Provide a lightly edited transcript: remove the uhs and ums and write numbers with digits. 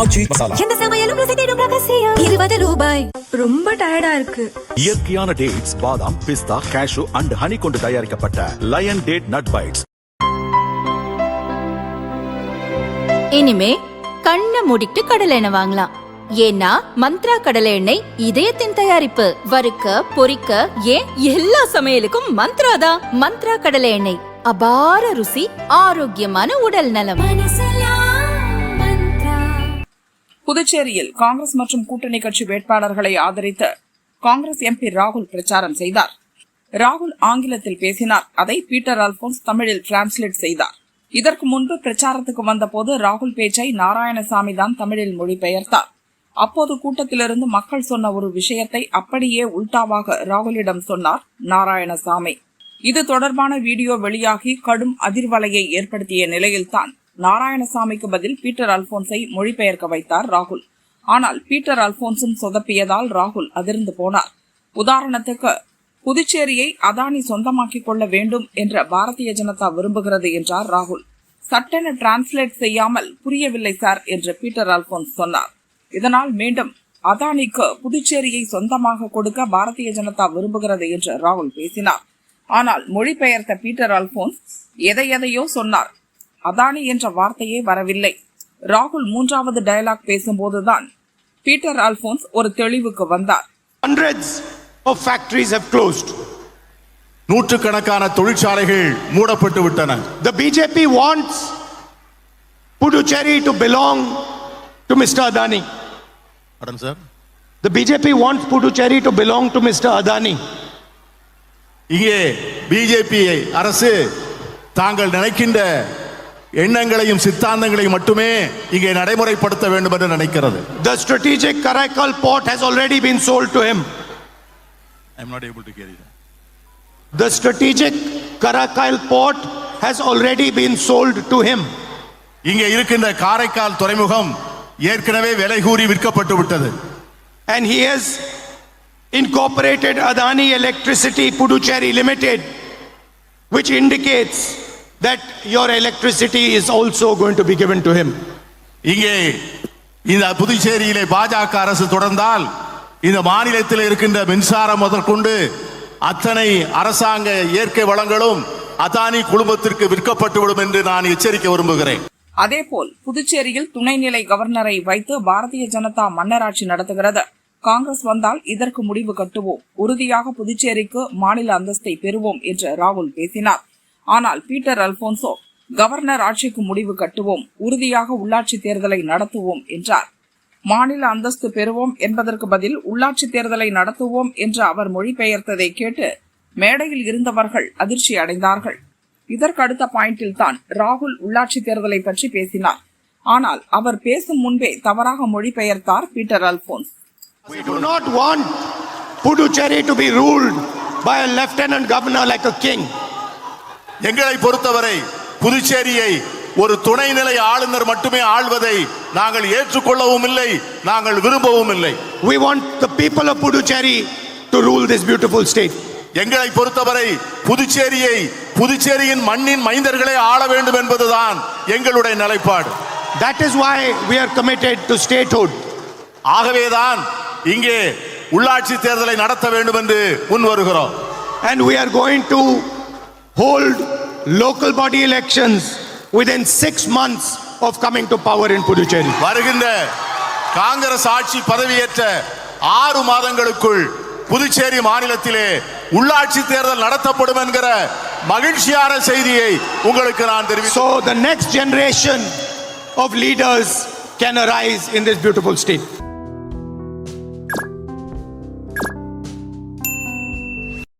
ஆச்சி மசாலா. எந்த சமையலும் ருசி தேடும் ரகசியம். 20 ரூபாய். ரொம்ப டயர்டா இருக்கு. இயற்கையான டேட்ஸ், பாதாம், பிஸ்தா, கேஷு அண்ட் ஹனி கொண்டு தயாரிக்கப்பட்ட லயன் டேட் நட் பைட்ஸ். இனிமே கண்ணை மூடிட்டு கடலை எண்ணெய் வாங்கலாம். ஏன்னா மந்த்ரா கடலை எண்ணெய் இதயத்தின் தயாரிப்பு. வறுக்க பொரிக்க ஏன் எல்லா சமையலுக்கும் மந்த்ரா தான். மந்த்ரா கடலை எண்ணெய், அபார ருசி, ஆரோக்கியமான உடல் நலம். புதுச்சேரியில் காங்கிரஸ் மற்றும் கூட்டணி கட்சி வேட்பாளர்களை ஆதரித்து காங்கிரஸ் எம்பி ராகுல் பிரச்சாரம் செய்தார். ராகுல் ஆங்கிலத்தில் பேசினார். அதை பீட்டர் அல்போன்ஸ் தமிழில் டிரான்ஸ்லேட் செய்தார். இதற்கு முன்பு பிரச்சாரத்துக்கு வந்தபோது ராகுல் பேச்சை நாராயணசாமி தான் தமிழில் மொழிபெயர்த்தார். அப்போது கூட்டத்திலிருந்து மக்கள் சொன்ன ஒரு விஷயத்தை அப்படியே உல்டாவாக ராகுலிடம் சொன்னார் நாராயணசாமி. இது தொடர்பான வீடியோ வெளியாகி கடும் அதிர்வலையை ஏற்படுத்திய நிலையில்தான் நாராயணசாமிக்கு பதில் பீட்டர் அல்போன்ஸை மொழிபெயர்க்க வைத்தார் ராகுல். ஆனால் பீட்டர் அல்போன்ஸும் சொதப்பியதால் ராகுல் அதிர்ந்து போனார். உதாரணத்துக்கு, புதுச்சேரியை அதானி சொந்தமாக்கிக் கொள்ள வேண்டும் என்ற பாரதிய ஜனதா விரும்புகிறது என்றார் ராகுல். சட்டென டிரான்ஸ்லேட் செய்யாமல் புரியவில்லை சார் என்று பீட்டர் அல்போன்ஸ் சொன்னார். இதனால் மீண்டும் அதானிக்கு புதுச்சேரியை சொந்தமாக கொடுக்க பாரதிய ஜனதா விரும்புகிறது என்று ராகுல் பேசினார். ஆனால் மொழிபெயர்த்த பீட்டர் அல்போன்ஸ் எதையோ சொன்னார். அதானி என்ற வார்த்தையே வரவில்லை. ராகுல் மூன்றாவது டயலாக் பேசும்போதுதான் பீட்டர் அல்போன்ஸ் ஒரு தெளிவுக்கு வந்தார். Hundreds of factories have closed. நூற்றுக்கணக்கான தொழிற்சாலைகள் மூடப்பட்டு விட்டன. The BJP wants Puducherry to belong to Mr. Adani. Pardon, sir? The BJP wants Puducherry to belong to Mr. Adani. இங்கே பிஜேபி அரசு தாங்கள் நினைக்கின்ற எண்ணங்களையும் சித்தாந்தங்களையும் மட்டுமே இங்கே நடைமுறைப்படுத்த வேண்டும் என்று நினைக்கிறது. The strategic Karaikal port has already been sold to him. I am not able to hear you. The strategic Karaikal port has already been sold to him. இங்கே இருக்கின்ற காரைக்கால் துறைமுகம் ஏற்கனவே விலை கூறி விற்கப்பட்டு விட்டது. And he has incorporated Adani Electricity Puducherry Limited, which indicates that your electricity is also going to be given to him. இங்கே இந்த புதுச்சேரியிலே பாஜக அரசு தொடர்ந்தால் இந்த மாநிலத்தில் இருக்கின்ற மின்சாரம் முதற்கொண்டு அத்தனை அரசாங்க இயற்கை வளங்களும் அதானி குழுமத்திற்கு விற்கப்பட்டுவிடும் என்று நான் எச்சரிக்க விரும்புகிறேன். அதேபோல் புதுச்சேரியில் துணைநிலை கவர்னரை வைத்து பாரதிய ஜனதா மன்னராட்சி நடத்துகிறது. காங்கிரஸ் வந்தால் இதற்கு முடிவு கட்டுவோம், உறுதியாக புதுச்சேரிக்கு மாநில அந்தஸ்தை பெறுவோம் என்று ராகுல் பேசினார். ஆனால் பீட்டர் அல்போன்சோ கவர்னர் ஆட்சிக்கு முடிவு கட்டுவோம், உறுதியாக உள்ளாட்சி தேர்தலை நடத்துவோம் என்றார். மாநில அந்தஸ்து பெறுவோம் என்பதற்கு பதில் உள்ளாட்சி தேர்தலை நடத்துவோம் என்று அவர் மொழிபெயர்த்ததை கேட்டு மேடையில் இருந்தவர்கள் அதிர்ச்சி அடைந்தார்கள். இதற்கு அடுத்த பாயிண்டில் தான் ராகுல் உள்ளாட்சி தேர்தலை பற்றி பேசினார். ஆனால் அவர் பேசும் முன்பே தவறாக மொழிபெயர்த்தார் Peter Alphonse. We do not want Puducherry to be ruled by a lieutenant governor like a king. எங்களை பொறுத்தவரை புதுச்சேரியை ஒரு துணைநிலை ஆளுநர் மட்டுமே ஆள்வதை நாங்கள் ஏற்றுக்கொள்ளவும் இல்லை, நாங்கள் விரும்பவும் இல்லை. We want the people of Puducherry to rule this beautiful state. எங்களை பொறுத்தவரை புதுச்சேரியை புதுச்சேரியின் மண்ணின் மைந்தர்களே ஆள வேண்டும் என்பதுதான் எங்களுடைய நிலைப்பாடு. That is why we are committed to statehood. ஆகவேதான் இங்கே உள்ளாட்சி தேர்தலை நடத்த வேண்டும் என்று முன் வருகிறோம். And we are going to hold local body elections within 6 months of coming to power in Puducherry. வருகின்ற காங்கிரஸ் ஆட்சி பதவியேற்ற 6 மாதங்களுக்குள் புதுச்சேரி மாநிலத்திலே உள்ளாட்சி தேர்தல் நடத்தப்படும் என்கிற மகிழ்ச்சியான செய்தியை உங்களுக்கு நான் தெரிவிக்கிறேன். So the next generation of leaders can arise in this beautiful state.